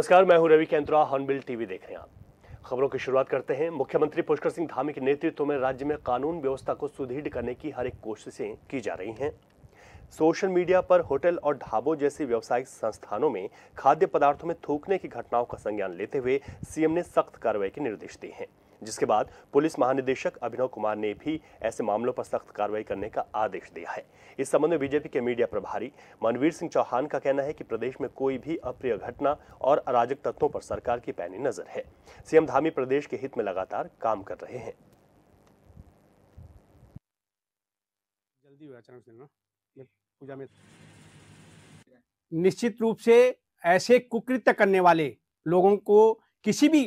नमस्कार, मैं हूं रवि केंद्रा। हॉर्नबिल टीवी देख रहे हैं आप। खबरों की शुरुआत करते हैं। मुख्यमंत्री पुष्कर सिंह धामी के नेतृत्व में राज्य में कानून व्यवस्था को सुदृढ़ करने की हर एक कोशिशें की जा रही हैं। सोशल मीडिया पर होटल और ढाबों जैसी व्यावसायिक संस्थानों में खाद्य पदार्थों में थूकने की घटनाओं का संज्ञान लेते हुए सीएम ने सख्त कार्रवाई के निर्देश दिए हैं, जिसके बाद पुलिस महानिदेशक अभिनव कुमार ने भी ऐसे मामलों पर सख्त कार्रवाई करने का आदेश दिया है। इस संबंध में बीजेपी के मीडिया प्रभारी मनवीर सिंह चौहान का कहना है कि प्रदेश में कोई भी अप्रिय घटना और अराजक तत्वों पर सरकार की पैनी नजर है। सीएम धामी प्रदेश के हित में लगातार काम कर रहे हैं। जल्दी हुआ अचानक से ना पूजा में। निश्चित रूप से ऐसे कुकृत्य करने वाले लोगों को किसी भी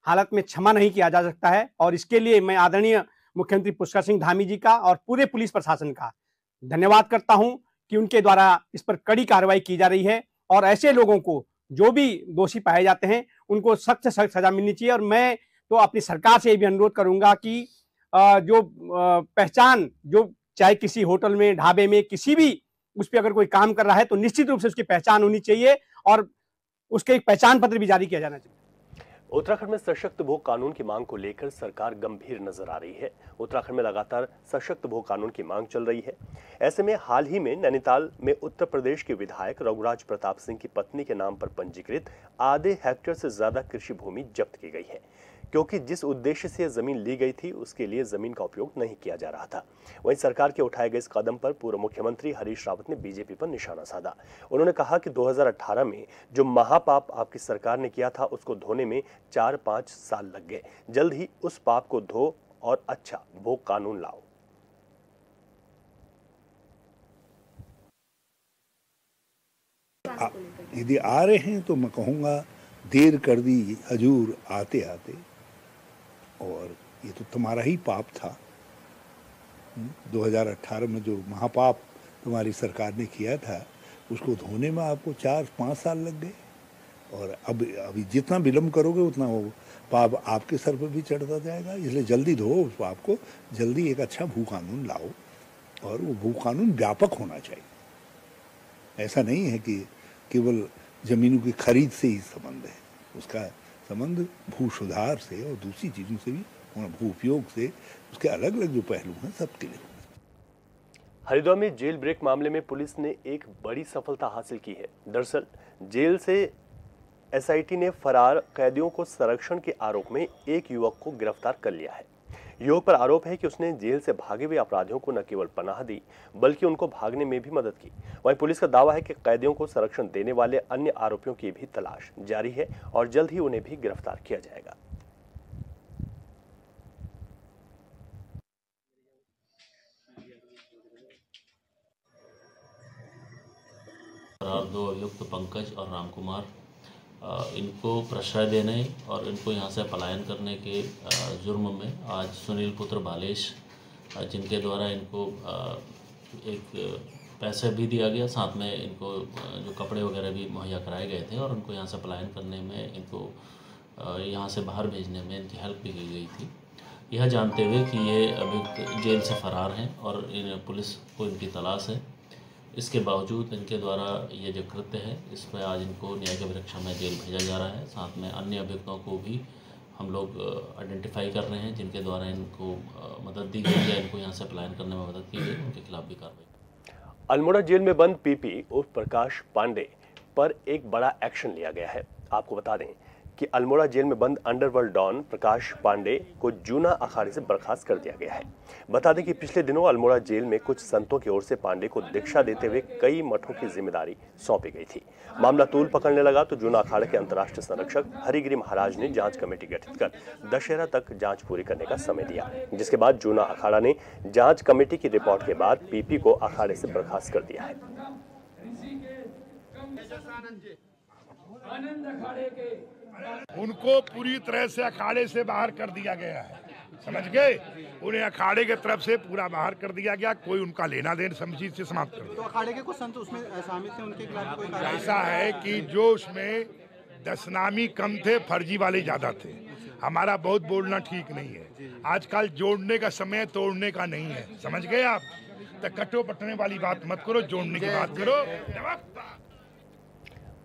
हालत में क्षमा नहीं किया जा सकता है और इसके लिए मैं आदरणीय मुख्यमंत्री पुष्कर सिंह धामी जी का और पूरे पुलिस प्रशासन का धन्यवाद करता हूं कि उनके द्वारा इस पर कड़ी कार्रवाई की जा रही है और ऐसे लोगों को जो भी दोषी पाए जाते हैं उनको सख्त से सख्त सजा मिलनी चाहिए। और मैं तो अपनी सरकार से ये भी अनुरोध करूंगा कि जो पहचान, जो चाहे किसी होटल में, ढाबे में, किसी भी उस पर अगर कोई काम कर रहा है तो निश्चित रूप से उसकी पहचान होनी चाहिए और उसके एक पहचान पत्र भी जारी किया जाना चाहिए। उत्तराखंड में सशक्त भोग कानून की मांग को लेकर सरकार गंभीर नजर आ रही है। उत्तराखंड में लगातार सशक्त भोग कानून की मांग चल रही है। ऐसे में हाल ही में नैनीताल में उत्तर प्रदेश के विधायक रघुराज प्रताप सिंह की पत्नी के नाम पर पंजीकृत आधे हेक्टेयर से ज्यादा कृषि भूमि जब्त की गई है, क्योंकि जिस उद्देश्य से जमीन ली गई थी उसके लिए जमीन का उपयोग नहीं किया जा रहा था। वहीं सरकार के उठाए गए इस कदम पर पूर्व मुख्यमंत्री हरीश रावत ने बीजेपी पर निशाना साधा। उन्होंने कहा कि 2018 में जो महापाप आपकी सरकार ने किया था उसको धोने में 4-5 साल लग गए। जल्द ही उस पाप को धो और अच्छा भोग कानून लाओ। यदि आ रहे हैं तो मैं कहूँगा देर कर दी हजूर आते आते, और ये तो तुम्हारा ही पाप था। 2018 में जो महापाप तुम्हारी सरकार ने किया था उसको धोने में आपको 4-5 साल लग गए, और अभी जितना विलम्ब करोगे उतना वो पाप आपके सर पर भी चढ़ता जाएगा। इसलिए जल्दी धो उस पाप को, जल्दी एक अच्छा भू कानून लाओ, और वो भू कानून व्यापक होना चाहिए। ऐसा नहीं है कि केवल जमीनों की खरीद से ही संबंध है, उसका संबंध भू सुधार से और दूसरी चीज़ों से भी, भू उपयोग से, उसके अलग अलग जो पहलू हैं सबके लिए। हरिद्वार में जेल ब्रेक मामले में पुलिस ने एक बड़ी सफलता हासिल की है। दरअसल जेल से एसआईटी ने फरार कैदियों को संरक्षण के आरोप में एक युवक को गिरफ्तार कर लिया है। युवक पर आरोप है कि उसने जेल से भागे हुए अपराधियों को न केवल पनाह दी बल्कि उनको भागने में भी मदद की। वहीं पुलिस का दावा है कि कैदियों को संरक्षण देने वाले अन्य आरोपियों की भी तलाश जारी है और जल्द ही उन्हें भी गिरफ्तार किया जाएगा। दो अभियुक्त पंकज और रामकुमार, इनको प्रश्रय देने और इनको यहाँ से पलायन करने के जुर्म में आज सुनील पुत्र बालेश, जिनके द्वारा इनको एक पैसे भी दिया गया, साथ में इनको जो कपड़े वगैरह भी मुहैया कराए गए थे, और उनको यहाँ से पलायन करने में, इनको यहाँ से बाहर भेजने में इनकी हेल्प भी की गई थी। यह जानते हुए कि ये अभियुक्त जेल से फरार हैं और पुलिस को इनकी तलाश है, इसके बावजूद इनके द्वारा ये जो कृत्य है इसमें आज इनको न्यायिक अभिरक्षा में जेल भेजा जा रहा है। साथ में अन्य अभियुक्तों को भी हम लोग आइडेंटिफाई कर रहे हैं जिनके द्वारा इनको मदद दी गई या इनको यहाँ से पलायन करने में मदद की गई, उनके खिलाफ भी कार्रवाई। अल्मोड़ा जेल में बंद पीपी उर्फ प्रकाश पांडे पर एक बड़ा एक्शन लिया गया है। आपको बता दें कि अल्मोड़ा जेल में बंद अंडरवर्ल्ड डॉन प्रकाश पांडे को जूना अखाड़े से बर्खास्त कर दिया गया है। बता दें कि पिछले दिनों अल्मोड़ा जेल में कुछ संतों की ओर से पांडे को दीक्षा देते हुए कई मठों की जिम्मेदारी सौंपी गई थी। मामला तूल पकड़ने लगा तो जूना अखाड़े के अंतर्राष्ट्रीय संरक्षक हरिगिरी महाराज ने जांच कमेटी गठित कर दशहरा तक जांच पूरी करने का समय दिया, जिसके बाद जूना अखाड़ा ने जांच कमेटी की रिपोर्ट के बाद पीपी को अखाड़े से बर्खास्त कर दिया है। उनको पूरी तरह से अखाड़े से बाहर कर दिया गया है, समझ गए? उन्हें अखाड़े की तरफ से पूरा बाहर कर दिया गया, कोई उनका लेना देना समझी से समाप्त कर दिया। तो अखाड़े के कुछ संत उसमें शामिल थे, उनके खिलाफ कोई ऐसा है कि जो उसमें दशनामी कम थे, फर्जी वाले ज्यादा थे। हमारा बहुत बोलना ठीक नहीं है। आजकल जोड़ने का समय तोड़ने का नहीं है, समझ गए आप? तो कटो पटने वाली बात मत करो, जोड़ने की बात करो।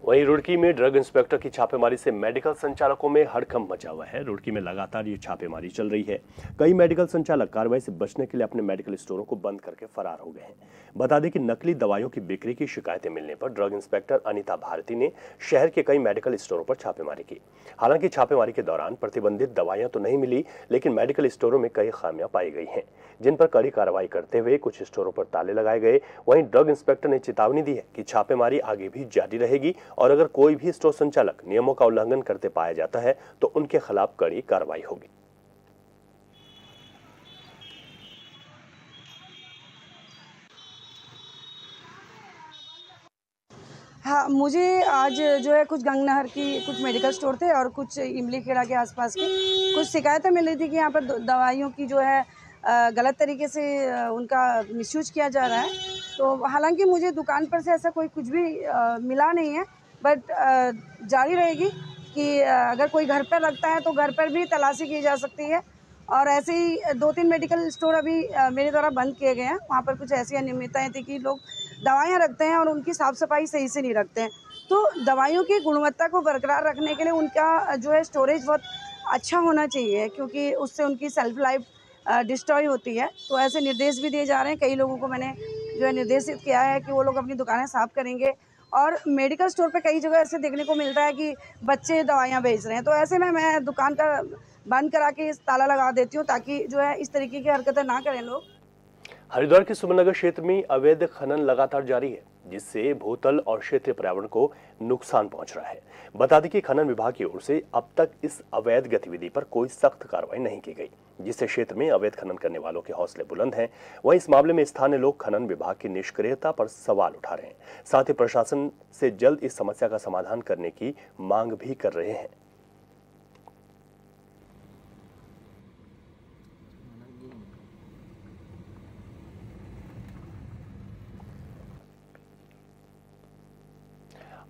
वहीं रुड़की में ड्रग इंस्पेक्टर की छापेमारी से मेडिकल संचालकों में हड़कंप मचा हुआ है। रुड़की में लगातार ये छापेमारी चल रही है। कई मेडिकल संचालक कार्रवाई से बचने के लिए अपने मेडिकल स्टोरों को बंद करके फरार हो गए हैं। बता दें कि नकली दवाइयों की बिक्री की शिकायतें मिलने पर ड्रग इंस्पेक्टर अनिता भारती ने शहर के कई मेडिकल स्टोरों पर छापेमारी की। हालांकि छापेमारी के दौरान प्रतिबंधित दवाइयां तो नहीं मिली, लेकिन मेडिकल स्टोरों में कई खामियां पाई गई हैं, जिन पर कड़ी कार्रवाई करते हुए कुछ स्टोरों पर ताले लगाए गए। वहीं ड्रग इंस्पेक्टर ने चेतावनी दी है कि छापेमारी आगे भी जारी रहेगी और अगर कोई भी स्टोर संचालक नियमों का उल्लंघन करते पाया जाता है तो उनके खिलाफ कड़ी कार्रवाई होगी। हाँ, मुझे आज जो है कुछ गंगनहर की कुछ मेडिकल स्टोर थे और कुछ इमली खेड़ा के आसपास के कुछ शिकायतें मिल रही थी कि यहाँ पर दवाइयों की जो है गलत तरीके से उनका मिसयूज किया जा रहा है। तो हालांकि मुझे दुकान पर से ऐसा कुछ भी मिला नहीं है, बट जारी रहेगी कि अगर कोई घर पर रखता है तो घर पर भी तलाशी की जा सकती है। और ऐसे ही 2-3 मेडिकल स्टोर अभी मेरे द्वारा बंद किए गए हैं। वहाँ पर कुछ ऐसी अनियमितताएँ थी कि लोग दवाइयाँ रखते हैं और उनकी साफ़ सफाई सही से नहीं रखते हैं। तो दवाइयों की गुणवत्ता को बरकरार रखने के लिए उनका जो है स्टोरेज बहुत अच्छा होना चाहिए, क्योंकि उससे उनकी सेल्फ लाइफ डिस्ट्रॉय होती है। तो ऐसे निर्देश भी दिए जा रहे हैं। कई लोगों को मैंने जो है निर्देशित किया है कि वो लोग अपनी दुकानें साफ़ करेंगे। और मेडिकल स्टोर पे कई जगह ऐसे देखने को मिलता है कि बच्चे दवाइयाँ बेच रहे हैं, तो ऐसे में मैं दुकान का बंद करा के ताला लगा देती हूँ ताकि जो है इस तरीके की हरकतें ना करें लोग। हरिद्वार के सुमननगर क्षेत्र में अवैध खनन लगातार जारी है, जिससे भूतल और क्षेत्रीय पर्यावरण को नुकसान पहुंच रहा है। बता दें कि खनन विभाग की ओर से अब तक इस अवैध गतिविधि पर कोई सख्त कार्रवाई नहीं की गई, जिससे क्षेत्र में अवैध खनन करने वालों के हौसले बुलंद हैं। वहीं इस मामले में स्थानीय लोग खनन विभाग की निष्क्रियता पर सवाल उठा रहे हैं। साथ ही प्रशासन से जल्द इस समस्या का समाधान करने की मांग भी कर रहे हैं।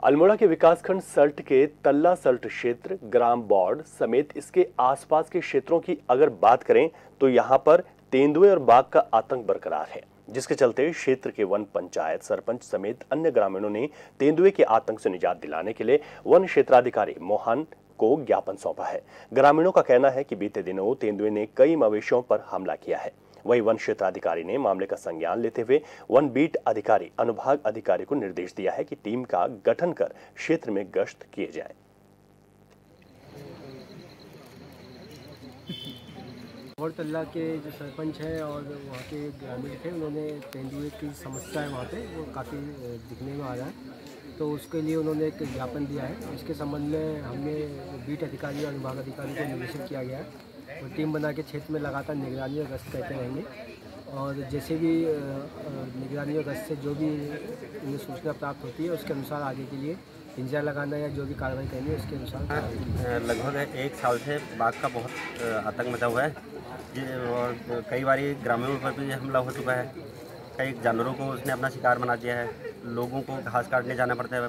अल्मोड़ा के विकासखंड सल्ट के तल्ला सल्ट क्षेत्र, ग्राम बॉर्ड समेत इसके आसपास के क्षेत्रों की अगर बात करें तो यहां पर तेंदुए और बाघ का आतंक बरकरार है, जिसके चलते क्षेत्र के वन पंचायत सरपंच समेत अन्य ग्रामीणों ने तेंदुए के आतंक से निजात दिलाने के लिए वन क्षेत्राधिकारी मोहन को ज्ञापन सौंपा है। ग्रामीणों का कहना है कि बीते दिनों तेंदुए ने कई मवेशियों पर हमला किया है। वहीं वन क्षेत्राधिकारी ने मामले का संज्ञान लेते हुए वन बीट अधिकारी अनुभाग अधिकारी को निर्देश दिया है कि टीम का गठन कर क्षेत्र में गश्त किए जाए। और तल्ला के जो सरपंच हैं और वहाँ के ग्रामीण थे, उन्होंने तेंदुए की समस्या है वहाँ पे वो काफ़ी दिखने में आ रहा है, तो उसके लिए उन्होंने एक ज्ञापन दिया है। इसके संबंध में हमने बीट अधिकारी और अनुभाग अधिकारी को निर्देशित किया गया है। तो टीम बना के क्षेत्र में लगातार निगरानी और गश्त करते रहेंगे और जैसे भी निगरानी और गश्त से जो भी उन्हें सूचना प्राप्त होती है उसके अनुसार आगे के लिए पिंजरा लगाना या जो भी कार्रवाई करनी है उसके अनुसार। लगभग 1 साल से बाघ का बहुत आतंक मचा हुआ है और कई बार ग्रामीणों पर भी हमला हो चुका है। कई जानवरों को उसने अपना शिकार बना दिया है। लोगों को घास काटने जाना पड़ता है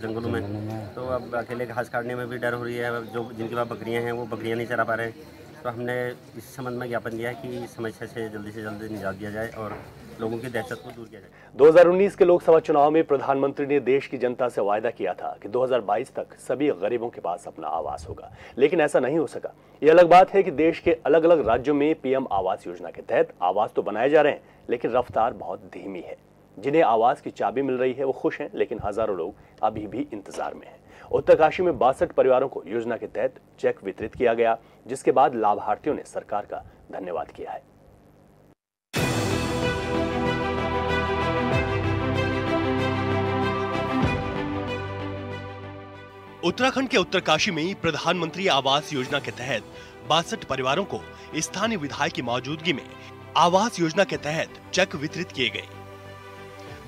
जंगलों में, तो अब अकेले घास काटने में भी डर हो रही है। जो जिनके पास बकरियां हैं वो बकरियां नहीं चरा पा रहे, तो हमने इस संबंध में ज्ञापन दिया है कि इस समस्या से जल्दी निजात दिया जाए और लोगों की दहशत को दूर किया जाए। 2019 के लोकसभा चुनाव में प्रधानमंत्री ने देश की जनता से वायदा किया था कि 2022 तक सभी गरीबों के पास अपना आवास होगा, लेकिन ऐसा नहीं हो सका। ये अलग बात है कि देश के अलग अलग राज्यों में पीएम आवास योजना के तहत आवास तो बनाए जा रहे हैं, लेकिन रफ्तार बहुत धीमी है। जिन्हें आवास की चाबी मिल रही है वो खुश हैं, लेकिन हजारों लोग अभी भी इंतजार में हैं। उत्तरकाशी में 62 परिवारों को योजना के तहत चेक वितरित किया गया, जिसके बाद लाभार्थियों ने सरकार का धन्यवाद किया है। उत्तराखंड के उत्तरकाशी में प्रधानमंत्री आवास योजना के तहत 62 परिवारों को स्थानीय विधायक की मौजूदगी में आवास योजना के तहत चेक वितरित किए गए।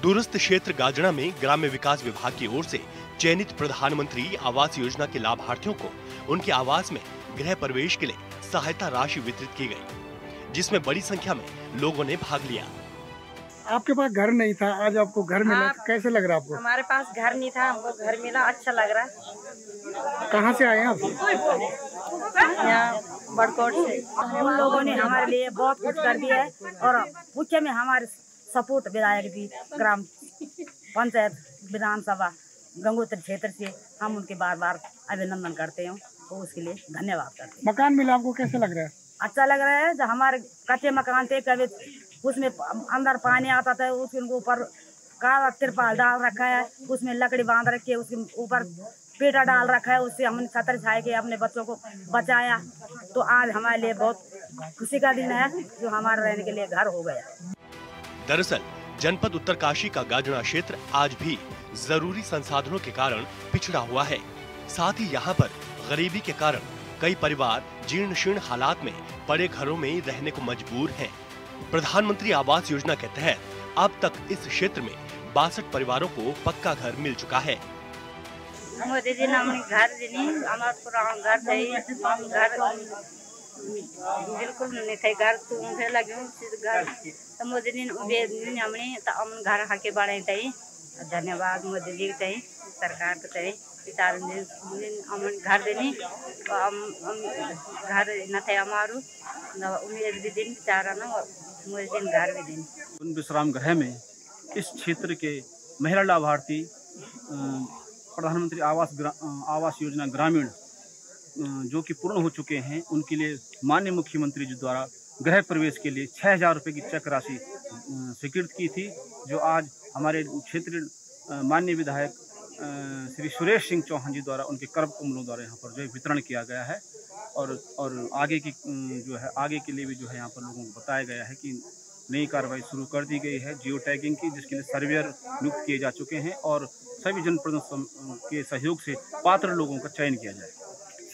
दूरस्थ क्षेत्र गाजड़ा में ग्राम्य विकास विभाग की ओर से चयनित प्रधानमंत्री आवास योजना के लाभार्थियों को उनके आवास में गृह प्रवेश के लिए सहायता राशि वितरित की गई, जिसमें बड़ी संख्या में लोगों ने भाग लिया। आपके पास घर नहीं था, आज आपको घर मिला, कैसे लग रहा है आपको? हमारे पास घर नहीं था, हमको घर मिला, अच्छा लग रहा है। कहाँ से आए हैं आप? यहाँ बड़कोट से। उन लोगों ने हमारे लिए बहुत कुछ कर दिया है और मुख्य में हमारे सपोर्ट विधायक भी, ग्राम पंचायत, विधानसभा गंगोत्री क्षेत्र से हम उनके बार बार अभिनंदन करते हैं और उसके लिए धन्यवाद करते हैं। मकान मिला आपको कैसे लग रहा है? अच्छा लग रहा है। जो हमारे कच्चे मकान थे कभी उसमें अंदर पानी आता था, उसके ऊपर काला तिरपाल डाल रखा है, उसमें लकड़ी बांध रखी है, उसके ऊपर पेटा डाल रखा है, उससे हमने छतर छाए के अपने बच्चों को बचाया। तो आज हमारे लिए बहुत खुशी का दिन है जो हमारे रहने के लिए घर हो गया। दरअसल जनपद उत्तरकाशी का गाजना क्षेत्र आज भी जरूरी संसाधनों के कारण पिछड़ा हुआ है। साथ ही यहाँ पर गरीबी के कारण कई परिवार जीर्ण शीर्ण हालात में पड़े घरों में रहने को मजबूर हैं। प्रधानमंत्री आवास योजना के तहत अब तक इस क्षेत्र में 62 परिवारों को पक्का घर मिल चुका है। मोदी जी ने हमें घर दिनी, हमारा पुराना घर थे, हम घर बिल्कुल नहीं थे, घर तो उनसे लगे घर तो मोदी जी ने हमने तो हम घर हाके बढ़े थे। धन्यवाद मोदी जी के सरकार के थे, घर देनी तो हम घर न थे हमारू उम्मीद भी दिन चारा ना मोदी जी घर भी दिन। उन विश्राम गृह में इस क्षेत्र के महिला लाभार्थी प्रधानमंत्री आवास योजना ग्रामीण जो कि पूर्ण हो चुके हैं, उनके लिए माननीय मुख्यमंत्री जी द्वारा गृह प्रवेश के लिए 6000 रुपये की चेक राशि स्वीकृत की थी, जो आज हमारे क्षेत्र माननीय विधायक श्री सुरेश सिंह चौहान जी द्वारा उनके कर्म कमलों द्वारा यहाँ पर जो है वितरण किया गया है। और आगे की जो है आगे के लिए भी जो है यहाँ पर लोगों को बताया गया है कि नई कार्रवाई शुरू कर दी गई है जियो टैगिंग की, जिसके लिए सर्वेयर नियुक्त किए जा चुके हैं और सभी जनप्रतिनिधियों के सहयोग से पात्र लोगों का चयन किया जाए।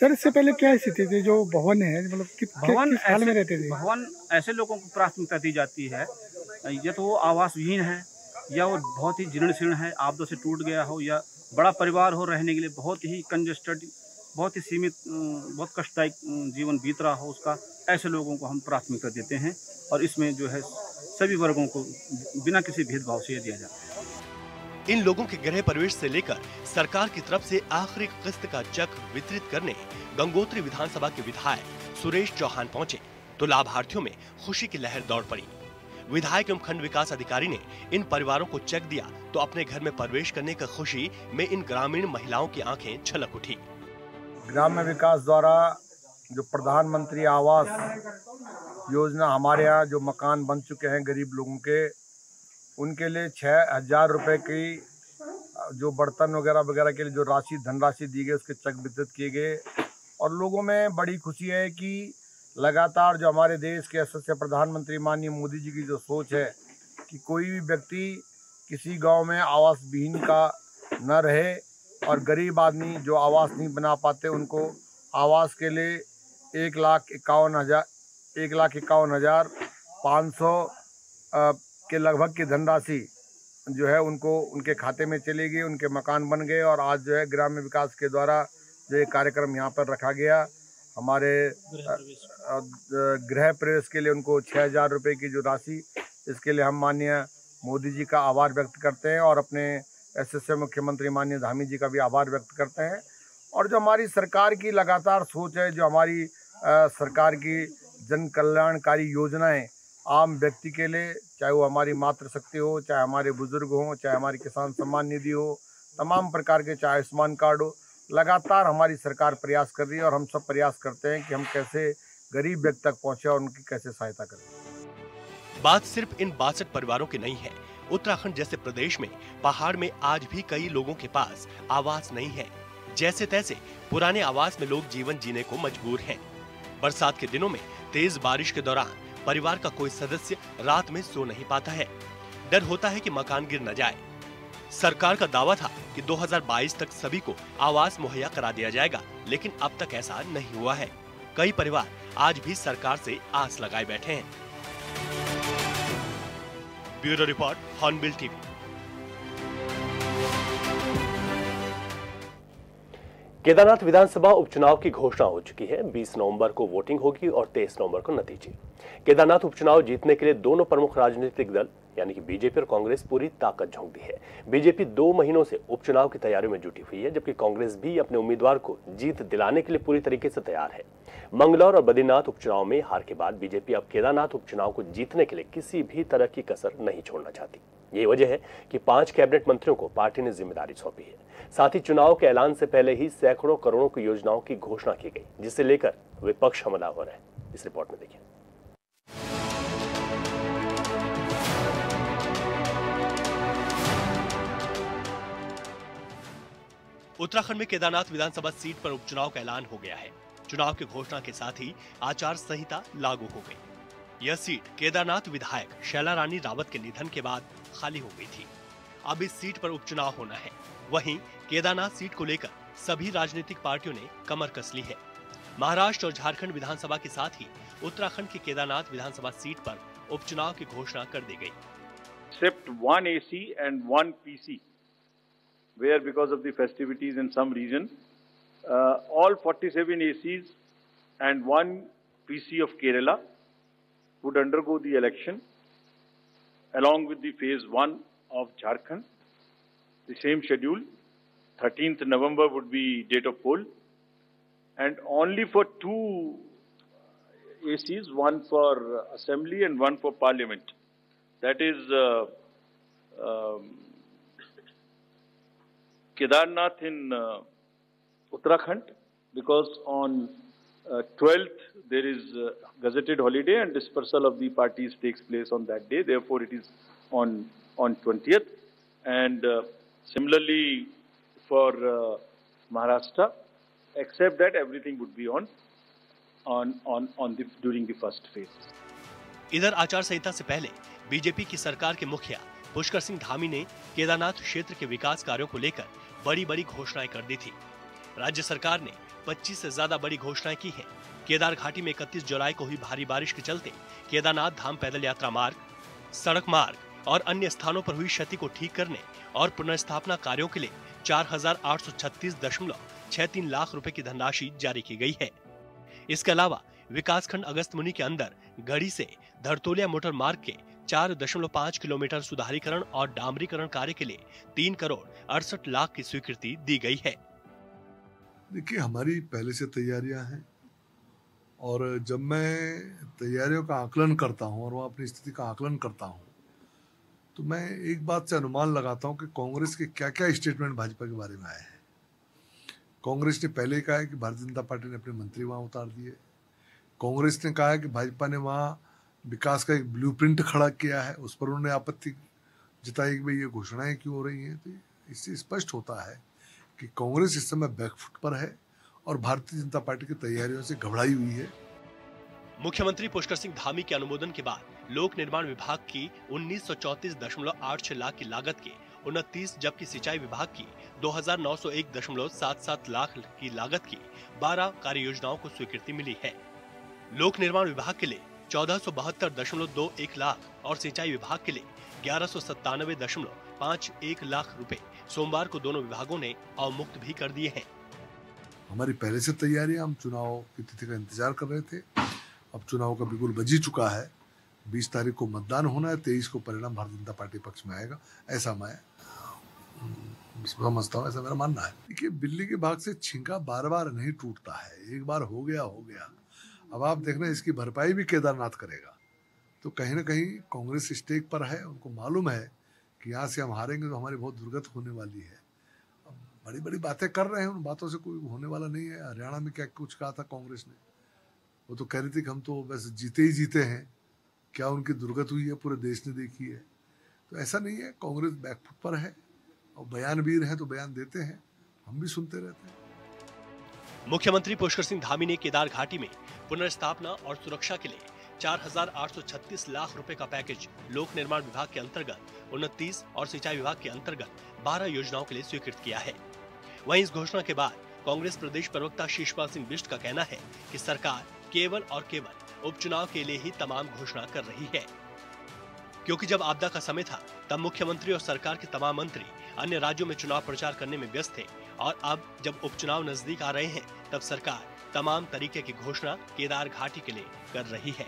सर इससे पहले क्या स्थिति थी? जो भवन है मतलब किस हाल में रहते थे? भवन ऐसे लोगों को प्राथमिकता दी जाती है या तो वो आवास विहीन है या वो बहुत ही जीर्ण शीर्ण है, आपदा से टूट गया हो, या बड़ा परिवार हो, रहने के लिए बहुत ही कंजेस्टेड, बहुत ही सीमित, बहुत कष्टदायक जीवन बीत रहा हो उसका, ऐसे लोगों को हम प्राथमिकता देते हैं और इसमें जो है सभी वर्गों को बिना किसी भेदभाव से दिया जाता है। इन लोगों के गृह प्रवेश से लेकर सरकार की तरफ से आखिरी किस्त का चेक वितरित करने गंगोत्री विधानसभा के विधायक सुरेश चौहान पहुंचे तो लाभार्थियों में खुशी की लहर दौड़ पड़ी। विधायक एवं खंड विकास अधिकारी ने इन परिवारों को चेक दिया तो अपने घर में प्रवेश करने की खुशी में इन ग्रामीण महिलाओं की आंखें छलक उठी। ग्राम्य विकास द्वारा जो प्रधानमंत्री आवास योजना हमारे यहाँ जो मकान बन चुके हैं गरीब लोगों के, उनके लिए 6000 रुपये की जो बर्तन वगैरह के लिए जो धनराशि दी गई उसके चेक वितरित किए गए और लोगों में बड़ी खुशी है कि लगातार जो हमारे देश के यशस्वी प्रधानमंत्री माननीय मोदी जी की जो सोच है कि कोई भी व्यक्ति किसी गांव में आवास विहीन का न रहे और गरीब आदमी जो आवास नहीं बना पाते उनको आवास के लिए 1,51,500 के लगभग की धनराशि जो है उनको उनके खाते में चली गई, उनके मकान बन गए और आज जो है ग्राम्य विकास के द्वारा जो ये कार्यक्रम यहाँ पर रखा गया। हमारे गृह प्रवेश के लिए उनको 6000 रुपये की जो राशि, इसके लिए हम माननीय मोदी जी का आभार व्यक्त करते हैं और अपने यशस्वी मुख्यमंत्री माननीय धामी जी का भी आभार व्यक्त करते हैं। और जो हमारी सरकार की लगातार सोच है, जो हमारी सरकार की जन कल्याणकारी योजनाएं आम व्यक्ति के लिए, चाहे वो हमारी मातृशक्ति हो, चाहे हमारे बुजुर्ग हों, चाहे हमारी किसान सम्मान निधि हो, तमाम प्रकार के, चाहे आयुष्मान कार्ड हो, लगातार हमारी सरकार प्रयास कर रही है और हम सब प्रयास करते हैं कि हम कैसे गरीब व्यक्ति तक पहुँचे और उनकी कैसे सहायता करें। बात सिर्फ इन 62 परिवारों की नहीं है। उत्तराखंड जैसे प्रदेश में पहाड़ में आज भी कई लोगों के पास आवास नहीं है। जैसे तैसे पुराने आवास में लोग जीवन जीने को मजबूर हैं। बरसात के दिनों में तेज बारिश के दौरान परिवार का कोई सदस्य रात में सो नहीं पाता है। डर होता है कि मकान गिर न जाए। सरकार का दावा था कि 2022 तक सभी को आवास मुहैया करा दिया जाएगा, लेकिन अब तक ऐसा नहीं हुआ है। कई परिवार आज भी सरकार से आस लगाए बैठे हैं। Bureau report, Hornbill TV. Kedarnath विधानसभा उपचुनाव की घोषणा हो चुकी है। 20 नवंबर को वोटिंग होगी और 23 नवंबर को नतीजे। केदारनाथ उपचुनाव जीतने के लिए दोनों प्रमुख राजनीतिक दल यानी कि बीजेपी और कांग्रेस पूरी ताकत झोंक दी है। बीजेपी 2 महीनों से उपचुनाव की तैयारियों में जुटी हुई है, जबकि कांग्रेस भी अपने उम्मीदवार को जीत दिलाने के लिए पूरी तरीके से तैयार है। मंगलौर और बद्रीनाथ उपचुनाव में हार के बाद बीजेपी अब केदारनाथ उपचुनाव को जीतने के लिए किसी भी तरह की कसर नहीं छोड़ना चाहती। यही वजह है कि 5 कैबिनेट मंत्रियों को पार्टी ने जिम्मेदारी सौंपी है। साथ ही चुनाव के ऐलान से पहले ही सैकड़ों करोड़ों की योजनाओं की घोषणा की गई, जिसे लेकर विपक्ष हमला हो रहा है। इस रिपोर्ट में देखिए। उत्तराखंड में केदारनाथ विधानसभा सीट पर उपचुनाव का ऐलान हो गया है। चुनाव की घोषणा के साथ ही आचार संहिता लागू हो गई। यह सीट केदारनाथ विधायक शैला रानी रावत के निधन के बाद खाली हो गई थी। अब इस सीट पर उपचुनाव होना है। वहीं केदारनाथ सीट को लेकर सभी राजनीतिक पार्टियों ने कमर कस ली है। महाराष्ट्र और झारखंड विधानसभा के साथ ही उत्तराखंड की केदारनाथ विधानसभा सीट पर उपचुनाव की घोषणा कर दी गई। Except one AC and one PC, where because of the festivities in some region, all 47 ACs and one PC of Kerala would undergo the election along with the phase 1 of Jharkhand. The same schedule, 13th November would be date of poll, and only for 2 ACs, one for assembly and one for parliament. That is Kedarnath in Uttarakhand, because on 12th there is gazetted holiday and dispersal of the parties takes place on that day. Therefore, it is on 20th. And similarly for Maharashtra, except that everything would be during the first phase. इधर आचार संहिता से पहले BJP की सरकार के मुखिया पुष्कर सिंह धामी ने केदारनाथ क्षेत्र के विकास कार्यों को लेकर बड़ी घोषणाएं कर दी थी। राज्य सरकार ने 25 से ज्यादा बड़ी घोषणाएं की हैं। केदार घाटी में 31 जुलाई को हुई भारी बारिश के चलते केदारनाथ धाम पैदल यात्रा मार्ग, सड़क मार्ग और अन्य स्थानों पर हुई क्षति को ठीक करने और पुनर्स्थापना कार्यों के लिए 4,836.63 लाख रुपए की धनराशि जारी की गई है। इसके अलावा विकासखंड अगस्तमुनि के अंदर गढ़ी से धरतोलिया मोटर मार्ग के 4.5 किलोमीटर सुधारीकरण और डामरीकरण कार्य के लिए 3 करोड़ 68 लाख की स्वीकृति दी गई है। देखिए, हमारी पहले से तैयारियां हैं और जब मैं तैयारियों का आकलन करता हूं और वहां अपनी स्थिति का आकलन करता हूं तो मैं एक बात से अनुमान लगाता हूं कि कांग्रेस के क्या स्टेटमेंट भाजपा के बारे में आए हैं। कांग्रेस ने पहले कहा है कि भारतीय जनता पार्टी ने अपने मंत्री वहां उतार दिए। कांग्रेस ने कहा है कि भाजपा ने वहां विकास का एक ब्लूप्रिंट खड़ा किया है, उस पर उन्होंने आपत्ति जताई कि भाई ये घोषणाएं क्यों हो रही हैं। तो इससे स्पष्ट होता है कि कांग्रेस इस समय बैकफुट पर है और भारतीय जनता पार्टी की तैयारियों से घबराई हुई है। मुख्यमंत्री पुष्कर सिंह धामी के अनुमोदन के बाद लोक निर्माण विभाग की 1934.86 लाख की लागत के 29, जबकि सिंचाई विभाग की 2,901.77 लाख की लागत की 12 कार्य योजनाओं को स्वीकृति मिली है। लोक निर्माण विभाग के लिए 1472.21 लाख और सिंचाई विभाग के लिए 1197.51 लाख रुपए सोमवार को दोनों विभागों ने अवमुक्त भी कर दिए हैं। हमारी पहले से तैयारियां, हम चुनाव की तिथि का इंतजार कर रहे थे। अब चुनाव का बिल्कुल बज ही चुका है। 20 तारीख को मतदान होना है, 23 को परिणाम भारतीय जनता पार्टी पक्ष में आएगा, ऐसा मैं समझता हूँ, ऐसा मेरा मानना है। देखिए, बिल्ली के भाग से छिंका बार बार नहीं टूटता है। एक बार हो गया। अब आप देखना, इसकी भरपाई भी केदारनाथ करेगा। तो कहीं ना कहीं कांग्रेस स्टेक पर है। उनको मालूम है कि यहाँ से हम हारेंगे तो हमारी बहुत दुर्गत होने वाली है। अब बड़ी बातें कर रहे हैं, उन बातों से कोई होने वाला नहीं है। हरियाणा में क्या कुछ कहा था कांग्रेस ने, वो तो कह रही थी कि हम तो बस जीते ही जीते हैं। क्या उनकी दुर्गत हुई है पूरे देश ने देखी है। तो ऐसा नहीं है, कांग्रेस बैकफुट पर है और बयानवीर है तो बयान देते हैं, हम भी सुनते रहते हैं। मुख्यमंत्री पुष्कर सिंह धामी ने केदार घाटी में पुनर्स्थापना और सुरक्षा के लिए 4,836 लाख रुपए का पैकेज लोक निर्माण विभाग के अंतर्गत 29 और सिंचाई विभाग के अंतर्गत 12 योजनाओं के लिए स्वीकृत किया है। वहीं इस घोषणा के बाद कांग्रेस प्रदेश प्रवक्ता शिशपाल सिंह बिष्ट का कहना है कि सरकार केवल और केवल उपचुनाव के लिए ही तमाम घोषणा कर रही है, क्योंकि जब आपदा का समय था तब मुख्यमंत्री और सरकार के तमाम मंत्री अन्य राज्यों में चुनाव प्रचार करने में व्यस्त थे और अब जब उपचुनाव नजदीक आ रहे हैं तब सरकार तमाम तरीके की घोषणा केदार घाटी के लिए कर रही है।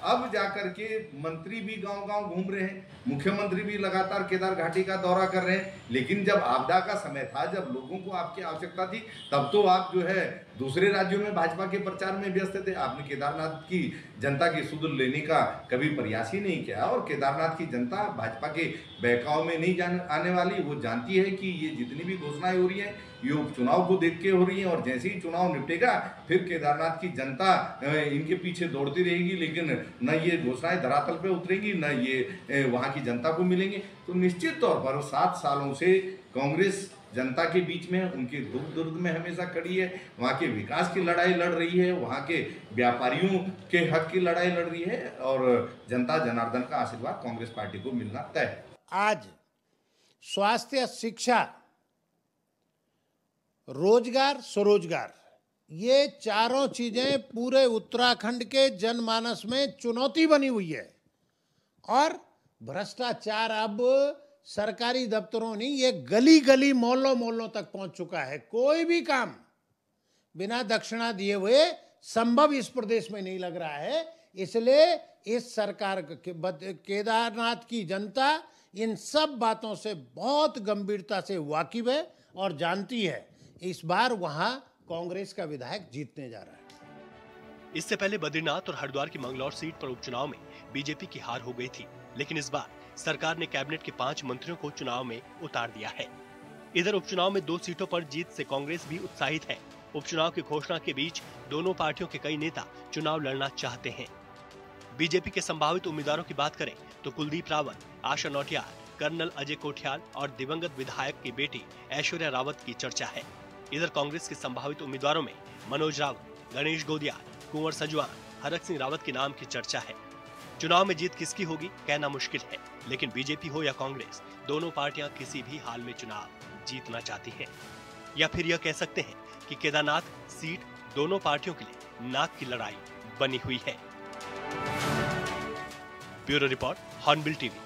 अब जाकर के मंत्री भी गांव-गांव घूम रहे हैं, मुख्यमंत्री भी लगातार केदार घाटी का दौरा कर रहे हैं। लेकिन जब आपदा का समय था, जब लोगों को आपकी आवश्यकता थी, तब तो आप जो है दूसरे राज्यों में भाजपा के प्रचार में व्यस्त थे। आपने केदारनाथ की जनता की सुध लेने का कभी प्रयास ही नहीं किया। और केदारनाथ की जनता भाजपा के बहकाव में नहीं आने वाली। वो जानती है कि ये जितनी भी घोषणाएं हो रही हैं, ये उपचुनाव को देख के हो रही हैं, और जैसे ही चुनाव निपटेगा फिर केदारनाथ की जनता इनके पीछे दौड़ती रहेगी। लेकिन न ये घोषणाएं धरातल पे उतरेंगी, न ये वहाँ की जनता को मिलेंगे। तो निश्चित तौर पर 7 सालों से कांग्रेस जनता के बीच में, उनके दुख दर्द में हमेशा खड़ी है, वहाँ के विकास की लड़ाई लड़ रही है, वहाँ के व्यापारियों के हक की लड़ाई लड़ रही है, और जनता जनार्दन का आशीर्वाद कांग्रेस पार्टी को मिलना तय है। आज स्वास्थ्य, शिक्षा, रोजगार, स्वरोजगार, ये चारों चीजें पूरे उत्तराखंड के जनमानस में चुनौती बनी हुई है। और भ्रष्टाचार अब सरकारी दफ्तरों नहीं, ये गली गली, मोहल्लों मोहल्लों तक पहुंच चुका है। कोई भी काम बिना दक्षिणा दिए हुए संभव इस प्रदेश में नहीं लग रहा है। इसलिए इस सरकार, केदारनाथ की जनता इन सब बातों से बहुत गंभीरता से वाकिफ है और जानती है इस बार वहां कांग्रेस का विधायक जीतने जा रहा है। इससे पहले बद्रीनाथ और हरिद्वार की मंगलौर सीट पर उपचुनाव में बीजेपी की हार हो गई थी, लेकिन इस बार सरकार ने कैबिनेट के 5 मंत्रियों को चुनाव में उतार दिया है। इधर उपचुनाव में 2 सीटों पर जीत से कांग्रेस भी उत्साहित है। उपचुनाव की घोषणा के बीच दोनों पार्टियों के कई नेता चुनाव लड़ना चाहते हैं। बीजेपी के संभावित उम्मीदवारों की बात करें तो कुलदीप रावत, आशा नौटियाल, कर्नल अजय कोठियाल और दिवंगत विधायक की बेटी ऐश्वर्या रावत की चर्चा है। इधर कांग्रेस के संभावित उम्मीदवारों में मनोज रावत, गणेश गोदियाल, कुंवर सजवान, हरक सिंह रावत के नाम की चर्चा है। चुनाव में जीत किसकी होगी कहना मुश्किल है, लेकिन बीजेपी हो या कांग्रेस, दोनों पार्टियां किसी भी हाल में चुनाव जीतना चाहती हैं। या फिर यह कह सकते हैं कि केदारनाथ सीट दोनों पार्टियों के लिए नाक की लड़ाई बनी हुई है। Bureau report, Hornbill TV.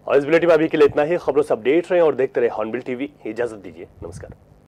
और इस बुलेटिन में अभी के लिए इतना ही। खबरों से अपडेट रहें और देखते रहे हॉर्नबिल टीवी। इजाजत दीजिए, नमस्कार।